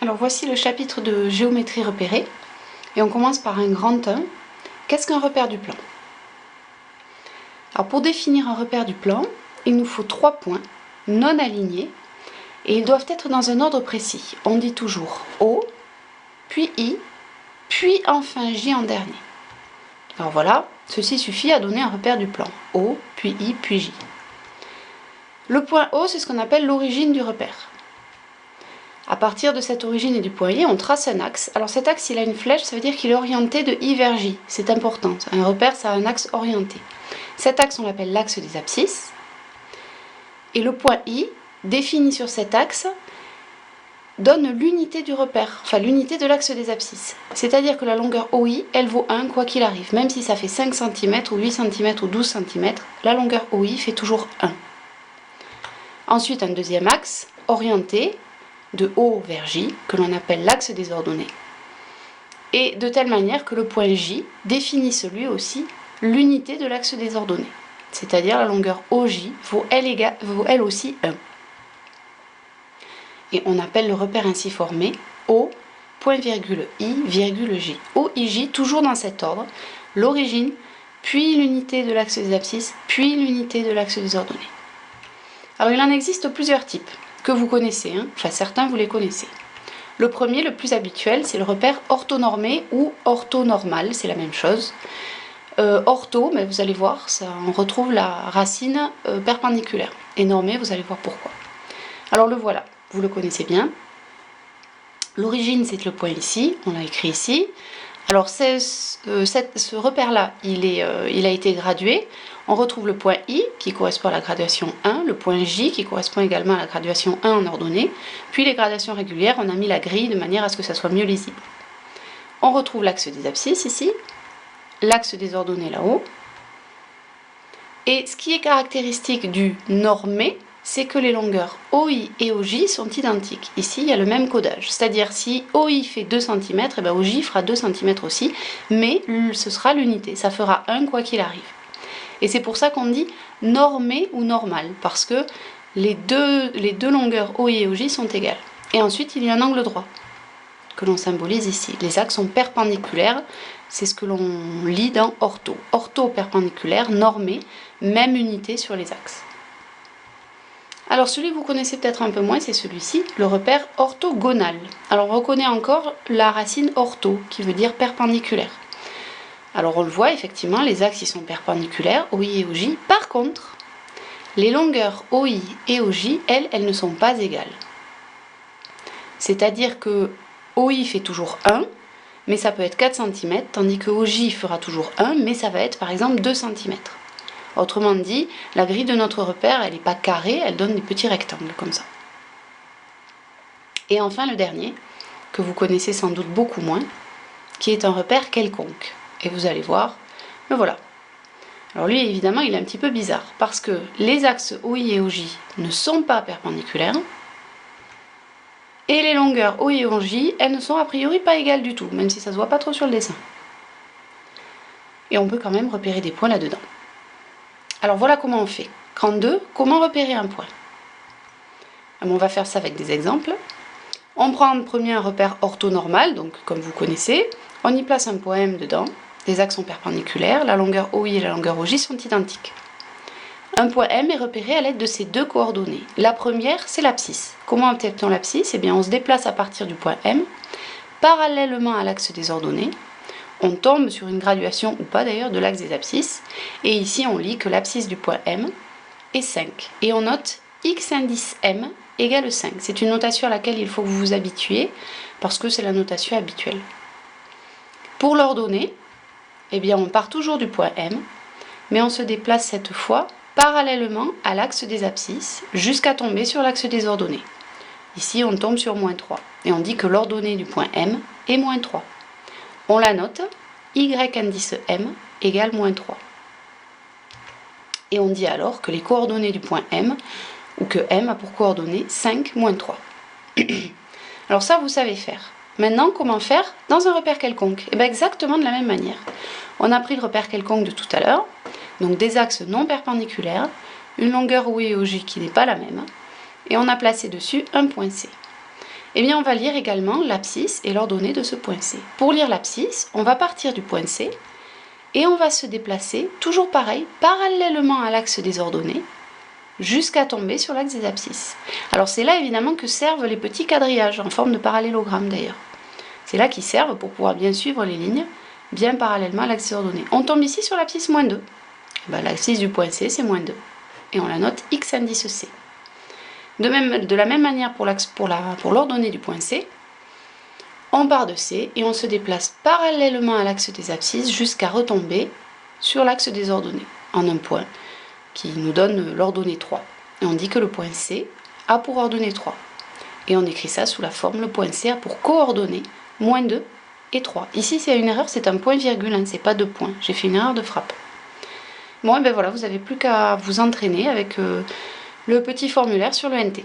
Alors voici le chapitre de géométrie repérée et on commence par un grand 1. Qu'est-ce qu'un repère du plan? Alors pour définir un repère du plan, il nous faut 3 points non alignés et ils doivent être dans un ordre précis. On dit toujours O, puis I, puis enfin J en dernier. Alors voilà, ceci suffit à donner un repère du plan. O, puis I, puis J. Le point O, c'est ce qu'on appelle l'origine du repère. À partir de cette origine et du point I, on trace un axe. Alors cet axe, il a une flèche, ça veut dire qu'il est orienté de I vers J. C'est important. Un repère, ça a un axe orienté. Cet axe, on l'appelle l'axe des abscisses. Et le point I, défini sur cet axe, donne l'unité du repère, enfin l'unité de l'axe des abscisses. C'est-à-dire que la longueur OI, elle vaut 1 quoi qu'il arrive. Même si ça fait 5 cm ou 8 cm ou 12 cm, la longueur OI fait toujours 1. Ensuite, un deuxième axe orienté de O vers J, que l'on appelle l'axe des ordonnées. Et de telle manière que le point J définisse lui aussi l'unité de l'axe des ordonnées. C'est-à-dire la longueur OJ vaut elle aussi 1. Et on appelle le repère ainsi formé O, point virgule I, virgule J. O, I, J, toujours dans cet ordre. L'origine, puis l'unité de l'axe des abscisses, puis l'unité de l'axe des ordonnées. Alors il en existe plusieurs types, que vous connaissez, enfin certains vous les connaissez. Le premier, le plus habituel, c'est le repère orthonormé ou orthonormal, c'est la même chose. Ortho, mais vous allez voir, ça, on retrouve la racine perpendiculaire. Et normé, vous allez voir pourquoi. Alors le voilà, vous le connaissez bien. L'origine, c'est le point ici, on l'a écrit ici. Alors ce repère-là, il a été gradué. On retrouve le point I qui correspond à la graduation 1, le point J qui correspond également à la graduation 1 en ordonnée, puis les gradations régulières, on a mis la grille de manière à ce que ça soit mieux lisible. On retrouve l'axe des abscisses ici, l'axe des ordonnées là-haut, et ce qui est caractéristique du normé, c'est que les longueurs OI et OJ sont identiques. Ici, il y a le même codage, c'est-à-dire si OI fait 2 cm, et bien OJ fera 2 cm aussi, mais ce sera l'unité, ça fera 1 quoi qu'il arrive. Et c'est pour ça qu'on dit normé ou normal, parce que les deux longueurs OI et OJ sont égales. Et ensuite, il y a un angle droit, que l'on symbolise ici. Les axes sont perpendiculaires, c'est ce que l'on lit dans ortho. Ortho perpendiculaire, normé, même unité sur les axes. Alors celui que vous connaissez peut-être un peu moins, c'est celui-ci, le repère orthogonal. Alors on reconnaît encore la racine ortho, qui veut dire perpendiculaire. Alors on le voit, effectivement, les axes ils sont perpendiculaires, OI et OJ. Par contre, les longueurs OI et OJ, elles ne sont pas égales. C'est-à-dire que OI fait toujours 1, mais ça peut être 4 cm, tandis que OJ fera toujours 1, mais ça va être par exemple 2 cm. Autrement dit, la grille de notre repère, elle n'est pas carrée, elle donne des petits rectangles comme ça. Et enfin le dernier, que vous connaissez sans doute beaucoup moins, qui est un repère quelconque. Et vous allez voir, le voilà. Alors lui, évidemment, il est un petit peu bizarre, parce que les axes OI et OJ ne sont pas perpendiculaires, et les longueurs OI et OJ, elles ne sont a priori pas égales du tout, même si ça ne se voit pas trop sur le dessin. Et on peut quand même repérer des points là-dedans. Alors voilà comment on fait. Cran 2, comment repérer un point? On va faire ça avec des exemples. On prend en premier un repère orthonormal, donc comme vous connaissez, on y place un point M dedans. Les axes sont perpendiculaires, la longueur OI et la longueur OJ sont identiques. Un point M est repéré à l'aide de ces deux coordonnées. La première, c'est l'abscisse. Comment obtient-on l'abscisse? Eh bien, on se déplace à partir du point M, parallèlement à l'axe des ordonnées. On tombe sur une graduation, ou pas d'ailleurs, de l'axe des abscisses. Et ici, on lit que l'abscisse du point M est 5. Et on note x indice M égale 5. C'est une notation à laquelle il faut que vous vous habituiez, parce que c'est la notation habituelle. Pour l'ordonnée, eh bien, on part toujours du point M, mais on se déplace cette fois parallèlement à l'axe des abscisses, jusqu'à tomber sur l'axe des ordonnées. Ici, on tombe sur moins 3, et on dit que l'ordonnée du point M est moins 3. On la note, y indice M égale moins 3. Et on dit alors que les coordonnées du point M, ou que M a pour coordonnées 5, moins 3. Alors ça, vous savez faire. Maintenant, comment faire dans un repère quelconque? Et bien exactement de la même manière. On a pris le repère quelconque de tout à l'heure, donc des axes non perpendiculaires, une longueur OI et OJ qui n'est pas la même, et on a placé dessus un point C. Eh bien, on va lire également l'abscisse et l'ordonnée de ce point C. Pour lire l'abscisse, on va partir du point C et on va se déplacer, toujours pareil, parallèlement à l'axe des ordonnées, jusqu'à tomber sur l'axe des abscisses. Alors c'est là évidemment que servent les petits quadrillages, en forme de parallélogramme d'ailleurs. C'est là qu'ils servent pour pouvoir bien suivre les lignes, bien parallèlement à l'axe des ordonnées. On tombe ici sur l'abscisse moins 2. L'abscisse du point C, c'est moins 2. Et on la note X indice C. De la même manière pour l'ordonnée du point C, on part de C et on se déplace parallèlement à l'axe des abscisses jusqu'à retomber sur l'axe des ordonnées, en un point qui nous donne l'ordonnée 3. Et on dit que le point C a pour ordonnée 3. Et on écrit ça sous la forme, le point C a pour coordonnées moins 2 et 3. Ici, c'est une erreur, c'est un point-virgule, hein, c'est pas deux points. J'ai fait une erreur de frappe. Bon, et ben voilà, vous n'avez plus qu'à vous entraîner avec le petit formulaire sur le NT.